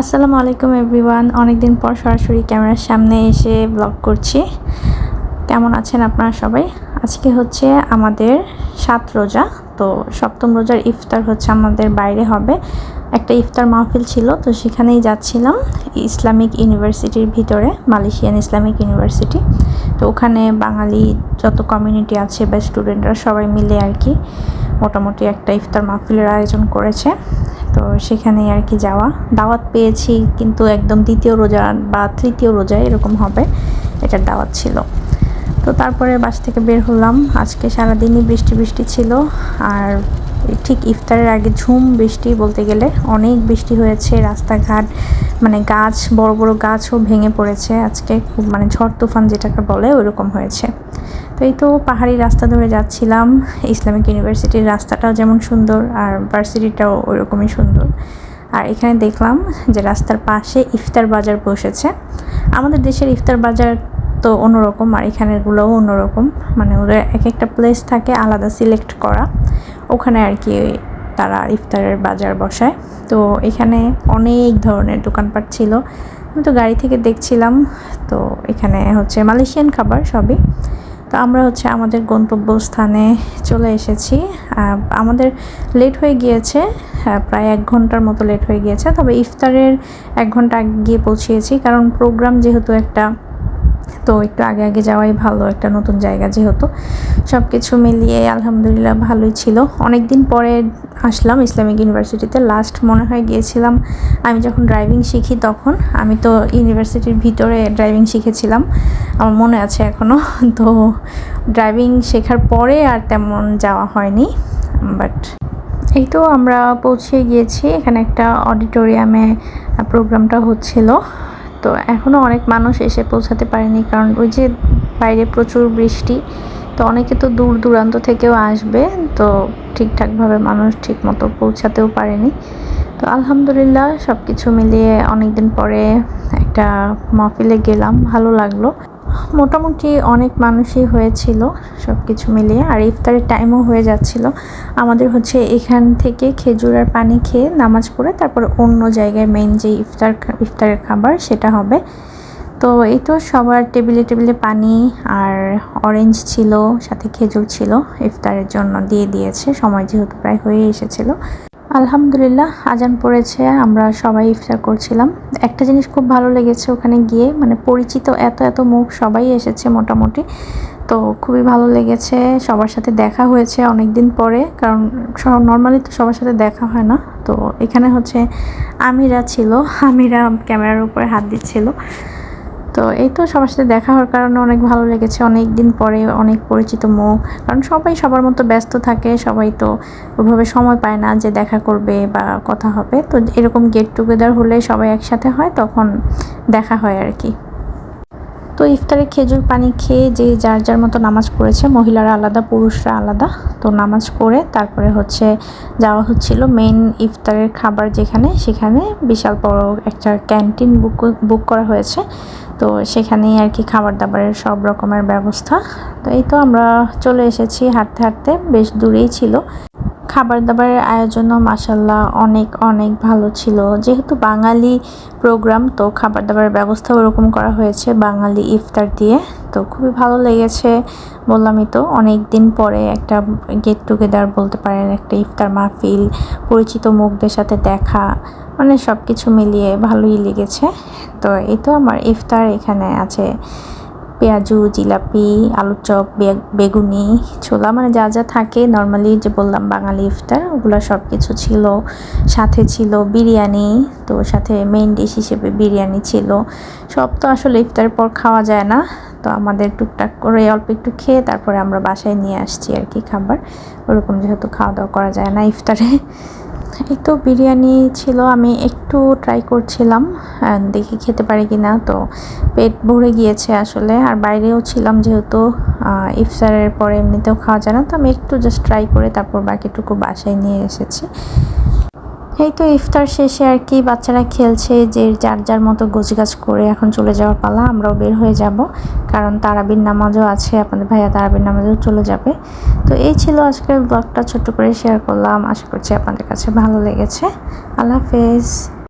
আসসালামু আলাইকুম এভরিওয়ান। অনেকদিন পর সরাসরি ক্যামেরার সামনে এসে ব্লগ করছি। কেমন আছেন আপনারা সবাই? আজকে হচ্ছে আমাদের 7 রোজা, তো সপ্তম রোজার ইফতার হচ্ছে আমাদের বাইরে হবে। একটা ইফতার মাহফিল ছিল, তো সেখানেই যাচ্ছিলাম ইসলামিক ইউনিভার্সিটির ভিতরে, মালয়েশিয়ান ইসলামিক ইউনিভার্সিটি। তো ওখানে বাঙালি যত কমিউনিটি আছে বা স্টুডেন্টরা সবাই মিলে আর কি মোটামুটি একটা ইফতার মাহফিলের আয়োজন করেছে। তো সেখানেই আর কি যাওয়া, দাওয়াত পেয়েছি, কিন্তু একদম দ্বিতীয় রোজা বা তৃতীয় রোজা এরকম হবে, এটার দাওয়াত ছিল। তো তারপরে বাস থেকে বের হলাম। আজকে সারাদিনই বৃষ্টি বৃষ্টি ছিল, আর ঠিক ইফতারের আগে ঝুম বৃষ্টি, বলতে গেলে অনেক বৃষ্টি হয়েছে। রাস্তাঘাট মানে গাছ, বড় বড় গাছও ভেঙে পড়েছে আজকে, খুব মানে ঝড় তুফান যেটাকে বলে ওইরকম হয়েছে। তো এই তো পাহাড়ি রাস্তা ধরে যাচ্ছিলাম। ইসলামিক ইউনিভার্সিটির রাস্তাটাও যেমন সুন্দর, আর ভার্সিটিটাও ওইরকমই সুন্দর। আর এখানে দেখলাম যে রাস্তার পাশে ইফতার বাজার বসেছে। আমাদের দেশের ইফতার বাজার তো অন্যরকম, আর এখানেরগুলোও অন্যরকম, মানে ওদের এক একটা প্লেস থাকে আলাদা সিলেক্ট করা, ওখানে আর কি তারা ইফতারের বাজার বসায়। তো এখানে অনেক ধরনের দোকানপাট ছিল, আমি তো গাড়ি থেকে দেখছিলাম। তো এখানে হচ্ছে মালয়েশিয়ান খাবার সবই। তো আমরা হচ্ছে আমাদের গন্তব্যস্থানে চলে এসেছি। আমাদের লেট হয়ে গিয়েছে, প্রায় 1 ঘন্টার মতো লেট হয়ে গিয়েছে, তবে ইফতারের 1 ঘন্টা আগে গিয়ে পৌঁছিয়েছি, কারণ প্রোগ্রাম যেহেতু একটা, তো একটু আগে আগে যাওয়াই ভালো, একটা নতুন জায়গা যেহেতু। সব কিছু মিলিয়ে আলহামদুলিল্লাহ ভালোই ছিল। অনেক দিন পরে আসলাম ইসলামিক ইউনিভার্সিটিতে। লাস্ট মনে হয় গিয়েছিলাম আমি যখন ড্রাইভিং শিখি, তখন আমি তো ইউনিভার্সিটির ভিতরে ড্রাইভিং শিখেছিলাম, আমার মনে আছে এখনও। তো ড্রাইভিং শেখার পরে আর তেমন যাওয়া হয়নি। বাট এই তো আমরা পৌঁছে গিয়েছি। এখানে একটা অডিটোরিয়ামে প্রোগ্রামটা হচ্ছিল। তো এখনও অনেক মানুষ এসে পৌঁছাতে পারেনি, কারণ ওই যে বাইরে প্রচুর বৃষ্টি, তো অনেকে তো দূর দূরান্ত থেকেও আসবে, তো ঠিকঠাকভাবে মানুষ ঠিক মতো পৌঁছাতেও পারেনি। তো আলহামদুলিল্লাহ সব কিছু মিলিয়ে অনেক দিন পরে একটা মাহফিলে গেলাম, ভালো লাগলো। মোটামুটি অনেক মানুষই হয়েছিল সব কিছু মিলিয়ে, আর ইফতারের টাইমও হয়ে যাচ্ছিল। আমাদের হচ্ছে এখান থেকে খেজুর আর পানি খেয়ে নামাজ পড়ে তারপর অন্য জায়গায় মেইন যে ইফতারের খাবার সেটা হবে। তো এই তো সবার টেবিলে টেবিলে পানি আর অরেঞ্জ ছিল, সাথে খেজুর ছিল, ইফতারের জন্য দিয়ে দিয়েছে, সময় যেহেতু প্রায় হয়ে এসেছিল। আলহামদুলিল্লাহ আজান পড়েছে, আমরা সবাই ইফতার করছিলাম। একটা জিনিস খুব ভালো লেগেছে ওখানে গিয়ে, মানে পরিচিত এত এত মুখ সবাই এসেছে মোটামুটি, তো খুবই ভালো লেগেছে। সবার সাথে দেখা হয়েছে অনেক দিন পরে, কারণ নর্মালি তো সবার সাথে দেখা হয় না। তো এখানে হচ্ছে আমিরা ছিল, আমিরা ক্যামেরার উপরে হাত দিচ্ছিল। তো এই তো সবার সাথে দেখা হওয়ার কারণে অনেক ভালো লেগেছে, অনেক দিন পরে অনেক পরিচিত মুখ। কারণ সবাই সবার মতো ব্যস্ত থাকে, সবাই তো ওইভাবে সময় পায় না যে দেখা করবে বা কথা হবে। তো এরকম গেট টুগেদার হলে সবাই একসাথে হয়, তখন দেখা হয় আর কি। তো ইফতারে খেজুর পানি খেয়ে যে যার যার মতো নামাজ পড়েছে, মহিলারা আলাদা পুরুষরা আলাদা। তো নামাজ পড়ে তারপরে হচ্ছে যাওয়া হচ্ছিল মেইন ইফতারের খাবার যেখানে, সেখানে বিশাল বড় একটা ক্যান্টিন বুক করা হয়েছে। তো সেখানেই আর কি খাবার দাবারের সব রকমের ব্যবস্থা। তো এই তো আমরা চলে এসেছি হাঁটতে হাঁটতে, বেশ দূরেই ছিল। খাবার দাবারের আয়োজনও মাশাল্লাহ অনেক অনেক ভালো ছিল, যেহেতু বাঙালি প্রোগ্রাম, তো খাবার দাবারের ব্যবস্থা ওরকম করা হয়েছে বাঙালি ইফতার দিয়ে। তো খুবই ভালো লেগেছে, বললামই তো অনেক দিন পরে একটা গেট টুগেদার বলতে পারেন, একটা ইফতার মাহফিল, পরিচিত মুখদের সাথে দেখা, মানে সব কিছু মিলিয়ে ভালোই লেগেছে। তো এই তো আমার ইফতার এখানে আছে পেঁয়াজু, জিলাপি, আলুর চপ, বেগুনি, ছোলা, মানে যা যা থাকে নর্মালি যে বললাম বাঙালি ইফতার, ওগুলো সব কিছু ছিল। সাথে ছিল বিরিয়ানি, তো সাথে মেইন ডিশ হিসেবে বিরিয়ানি ছিল। সব তো আসলে ইফতারের পর খাওয়া যায় না, তো আমাদের টুকটাক করে অল্প একটু খেয়ে তারপরে আমরা বাসায় নিয়ে আসছি আর কি খাবার, ওরকম যেহেতু খাওয়া দাওয়া করা যায় না ইফতারে। এই তো বিরিয়ানি ছিল, আমি একটু ট্রাই করছিলাম, দেখি খেতে পারি কিনা। তো পেট ভরে গিয়েছে আসলে, আর বাইরেও ছিলাম যেহেতু, ইফতারের পরে এমনিতেও খাওয়া যায় না, তো আমি একটু জাস্ট ট্রাই করে তারপর বাকিটুকু বাসায় নিয়ে এসেছি। এই তো ইফতার শেষে আর কি বাচ্চারা খেলছে, যে যার যার মতো গোছগাছ করে এখন চলে যাওয়ার পালা, আমরাও বের হয়ে যাব, কারণ তারাবির নামাজও আছে, আপনাদের ভাইয়া তারাবির নামাজও চলে যাবে। তো এই ছিল আজকের ব্লগটা, ছোট্ট করে শেয়ার করলাম, আশা করছি আপনাদের কাছে ভালো লেগেছে। আল্লাহ হাফেজ।